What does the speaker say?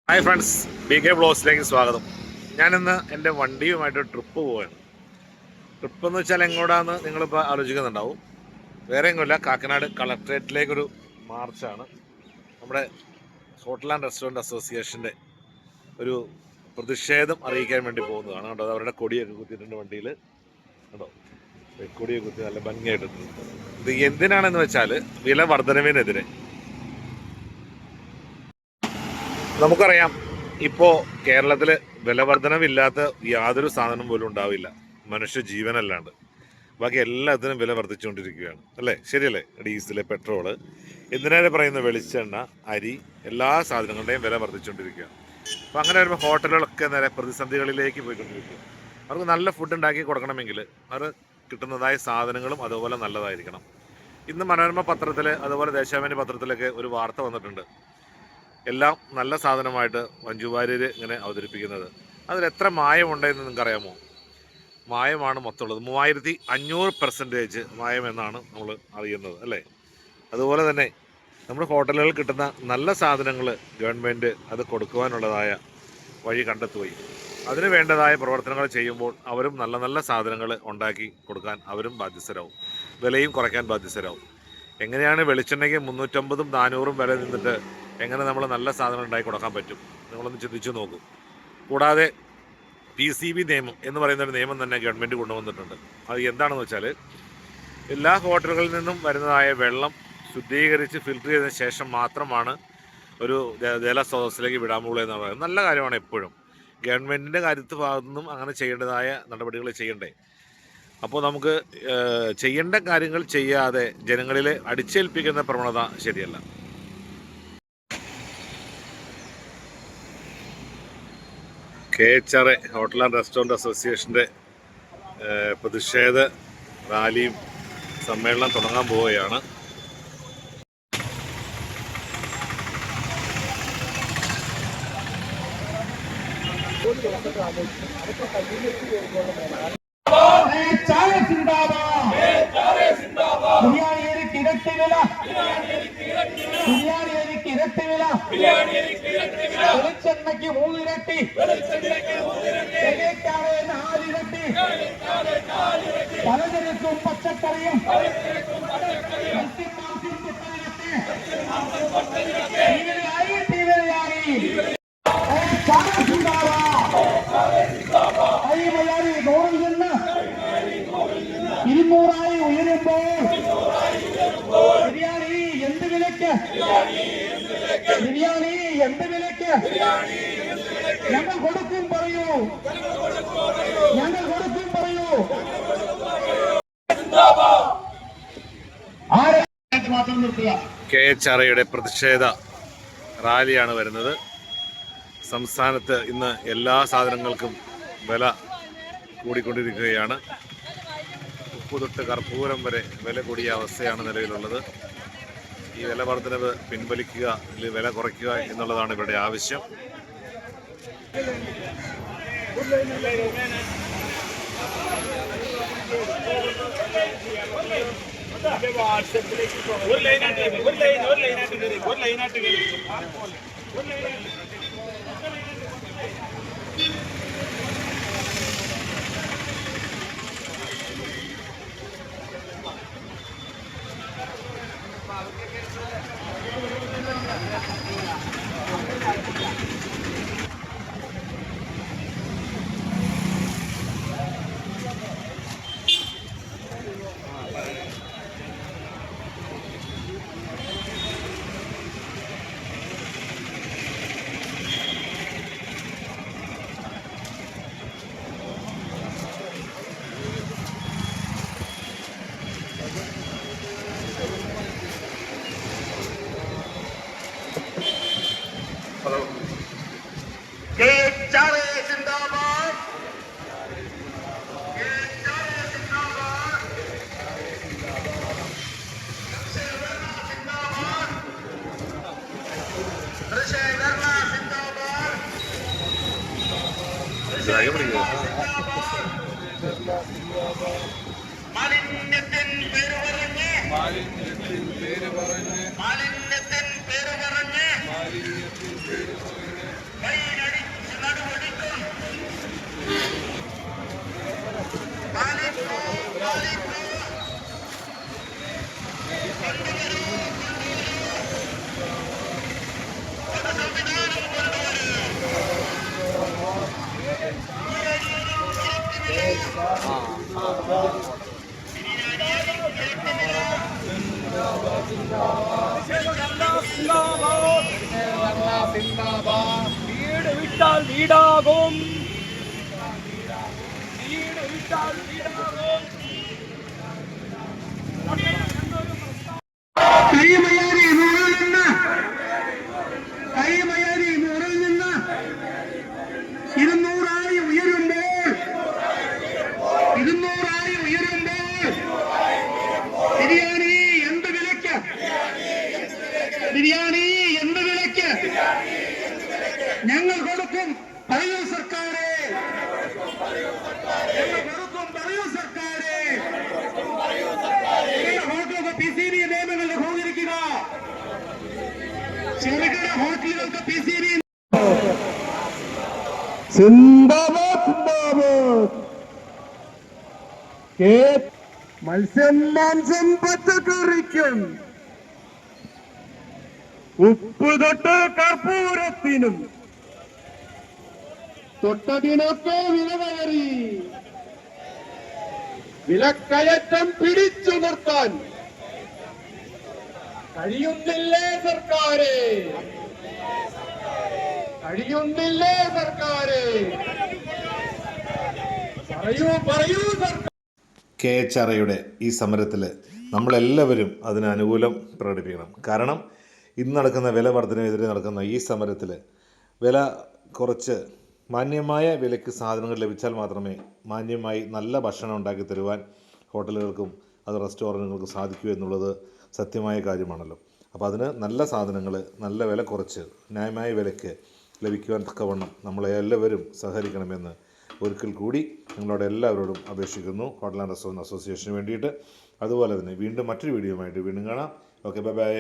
Hi friends, BK ബ്ലോഗ്സിലേക്ക് സ്വാഗതം. ഞാനിന്ന് എൻ്റെ വണ്ടിയുമായിട്ട് ട്രിപ്പ് പോവുകയാണ്. ട്രിപ്പ് എന്ന് വെച്ചാൽ എങ്ങോട്ടാന്ന് നിങ്ങളിപ്പോൾ ആലോചിക്കുന്നുണ്ടാവും. വേറെ എങ്ങുമില്ല, കാക്കനാട് കളക്ട്രേറ്റിലേക്കൊരു മാർച്ചാണ്. നമ്മുടെ ഹോട്ടൽ ആൻഡ് റെസ്റ്റോറൻറ്റ് അസോസിയേഷൻ്റെ ഒരു പ്രതിഷേധം അറിയിക്കാൻ വേണ്ടി പോകുന്നതാണ്. കേട്ടോ, അവരുടെ കൊടിയൊക്കെ കുത്തിയിട്ടുണ്ട് വണ്ടിയിൽ. കേട്ടോ, കൊടിയൊക്കെ കുത്തി നല്ല ഭംഗിയായിട്ടുണ്ട്. ഇത് എന്തിനാണെന്ന് വെച്ചാൽ വില വർധനവിനെതിരെ. നമുക്കറിയാം, ഇപ്പോൾ കേരളത്തിൽ വിലവർധനവില്ലാത്ത യാതൊരു സാധനം പോലും ഉണ്ടാവില്ല, മനുഷ്യ ജീവനല്ലാണ്ട്. ബാക്കി എല്ലാത്തിനും വില വർദ്ധിച്ചുകൊണ്ടിരിക്കുകയാണ്, അല്ലേ? ശരിയല്ലേ? ഡീസല്, പെട്രോള്, എന്തിനേറെ പറയുന്ന വെളിച്ചെണ്ണ, അരി, എല്ലാ സാധനങ്ങളുടെയും വില വർദ്ധിച്ചുകൊണ്ടിരിക്കുകയാണ്. അപ്പോൾ അങ്ങനെ വരുമ്പോൾ ഹോട്ടലുകളൊക്കെ നേരെ പ്രതിസന്ധികളിലേക്ക് പോയിക്കൊണ്ടിരിക്കുക. അവർക്ക് നല്ല ഫുഡ് ഉണ്ടാക്കി കൊടുക്കണമെങ്കിൽ അവർ കിട്ടുന്നതായ സാധനങ്ങളും അതുപോലെ നല്ലതായിരിക്കണം. ഇന്ന് മനോരമ പത്രത്തിൽ അതുപോലെ ദേശാഭിമാനി പത്രത്തിലൊക്കെ ഒരു വാർത്ത വന്നിട്ടുണ്ട്. എല്ലാം നല്ല സാധനമായിട്ട് മഞ്ജു വാര്യർ ഇങ്ങനെ അവതരിപ്പിക്കുന്നത്. അതിലെത്ര മായമുണ്ടെന്ന് നിങ്ങൾക്കറിയാമോ? മായമാണ് മൊത്തമുള്ളത്. 3500% മായം എന്നാണ് നമ്മൾ അറിയുന്നത്, അല്ലേ? അതുപോലെ തന്നെ നമ്മുടെ ഹോട്ടലുകളിൽ കിട്ടുന്ന നല്ല സാധനങ്ങൾ ഗവൺമെൻറ് അത് കൊടുക്കുവാനുള്ളതായ വഴി കണ്ടെത്തുകയും അതിന് വേണ്ടതായ പ്രവർത്തനങ്ങൾ ചെയ്യുമ്പോൾ അവരും നല്ല നല്ല സാധനങ്ങൾ ഉണ്ടാക്കി കൊടുക്കാൻ അവരും ബാധ്യസ്ഥരാവും, വിലയും കുറയ്ക്കാൻ ബാധ്യസ്ഥരാവും. എങ്ങനെയാണ് വെളിച്ചെണ്ണയ്ക്ക് 350 400 വില നിന്നിട്ട് എങ്ങനെ നമ്മൾ നല്ല സാധനം ഉണ്ടാക്കി കൊടുക്കാൻ പറ്റും? നിങ്ങളൊന്ന് ചിന്തിച്ചു നോക്കൂ. കൂടാതെ PCB നിയമം എന്ന് പറയുന്നൊരു നിയമം തന്നെ ഗവൺമെൻറ് കൊണ്ടുവന്നിട്ടുണ്ട്. അത് എന്താണെന്ന് വെച്ചാൽ എല്ലാ ഹോട്ടലുകളിൽ നിന്നും വരുന്നതായ വെള്ളം ശുദ്ധീകരിച്ച് ഫിൽറ്റർ ചെയ്തതിന് ശേഷം മാത്രമാണ് ഒരു ജലസ്രോതസ്സിലേക്ക് വിടാൻ പോകുള്ളൂ എന്ന് പറയുന്നത് നല്ല കാര്യമാണ്. എപ്പോഴും ഗവൺമെൻറ്റിൻ്റെ കാര്യത്തിൽ ഭാഗത്തു നിന്നും അങ്ങനെ ചെയ്യേണ്ടതായ നടപടികൾ ചെയ്യണ്ടേ? അപ്പോൾ നമുക്ക് ചെയ്യേണ്ട കാര്യങ്ങൾ ചെയ്യാതെ ജനങ്ങളിൽ അടിച്ചേൽപ്പിക്കുന്ന പ്രവണത ശരിയല്ല. KHRA ഹോട്ടൽ ആൻഡ് റെസ്റ്റോറൻറ്റ് അസോസിയേഷൻ്റെ പ്രതിഷേധ റാലിയും സമ്മേളനം തുടങ്ങാൻ പോവുകയാണ്. വെളിച്ചെണ്ണയ്ക്ക് 3 ഇരട്ടി, തേങ്ങയ്ക്കാണ് 4 ഇരട്ടി, പലചരക്കും പച്ചക്കറിയും അയ്മയാരി 100-ൽ നിന്ന് 200-ആയി ഉയരുമ്പോൾ ബിരിയാണി എന്ത് വിലയ്ക്ക്? ബിരിയാണി എന്ത് വിലയ്ക്ക്? ഞങ്ങൾ കൊടുക്കും പറയൂ, ഞങ്ങൾ കൊടുക്കും പറയൂ. മാത്രം നിർത്തുക. KHRAയുടെ പ്രതിഷേധ റാലിയാണ് വരുന്നത്. സംസ്ഥാനത്ത് ഇന്ന് എല്ലാ സാധനങ്ങൾക്കും വില കൂടിക്കൊണ്ടിരിക്കുകയാണ്. ഉപ്പ് തൊട്ട് കർപ്പൂരം വരെ വില കൂടിയ അവസ്ഥയാണ് നിലവിലുള്ളത്. ഈ വില വർധനവ് പിൻവലിക്കുക, അല്ലെങ്കിൽ വില കുറയ്ക്കുക എന്നുള്ളതാണ് ഇവരുടെ ആവശ്യം. മാലിന്യത്തിൻ പേര് പറഞ്ഞ് വിറ്റാൽ വീടാകും. വീട് വിറ്റാൽ വീടാകും. കൈമയാരി നൂറിൽ നിന്ന് 200 ഉയരുമ്പോൾ ബിരിയാണി എന്ത് വിലയ്ക്ക്? ബിരിയാണി എന്ത് വിലയ്ക്ക്? ഞങ്ങൾ കൊടുക്കും, പറയൂ സർക്കാരെ. ഞങ്ങൾ കൊടുക്കും, പറയൂ സർക്കാരെ. ഹോട്ടലുകൾക്ക് PCB നിയമങ്ങൾ ലഘൂകരിക്കുക. ചെറുകിട ഹോട്ടലുകൾക്ക് PCB സിന്ദാബാദ് സിന്ദാബാദ്. മത്സ്യം, മാംസം, പച്ചക്കറിക്കും ഉപ്പ് തൊട്ട് കർപ്പൂരത്തിനും തൊട്ടതിനൊക്കെ വില കയറി. വിലക്കയറ്റം പിടിച്ചു നിർത്താൻ കഴിയുന്നില്ലേ സർക്കാരെ? കഴിയുന്നില്ലേ സർക്കാരെ? പറയൂ സർക്കാർ. KHRയുടെ ഈ സമരത്തിൽ നമ്മളെല്ലാവരും അതിന് അനുകൂലം പ്രകടിപ്പിക്കണം. കാരണം ഇന്ന് നടക്കുന്ന വില വർധനവിനെതിരെ നടക്കുന്ന ഈ സമരത്തിൽ വില കുറച്ച് മാന്യമായ വിലയ്ക്ക് സാധനങ്ങൾ ലഭിച്ചാൽ മാത്രമേ മാന്യമായി നല്ല ഭക്ഷണം ഉണ്ടാക്കി തരുവാൻ ഹോട്ടലുകൾക്കും അത് റെസ്റ്റോറൻറ്റുകൾക്കും സാധിക്കൂ എന്നുള്ളത് സത്യമായ കാര്യമാണല്ലോ. അപ്പോൾ അതിന് നല്ല സാധനങ്ങൾ നല്ല വില കുറച്ച് ന്യായമായ വിലയ്ക്ക് ലഭിക്കുവാൻ തക്കവണ്ണം നമ്മളെല്ലാവരും സഹകരിക്കണമെന്ന് ഒരിക്കൽ കൂടി നിങ്ങളോട് എല്ലാവരോടും അപേക്ഷിക്കുന്നു, ഹോട്ടൽ ആൻഡ് റെസ്റ്റോറൻറ്റ് അസോസിയേഷന് വേണ്ടിയിട്ട്. അതുപോലെ തന്നെ വീണ്ടും മറ്റൊരു വീഡിയോയുമായിട്ട് വീണ്ടും കാണാം. Okay, bye bye.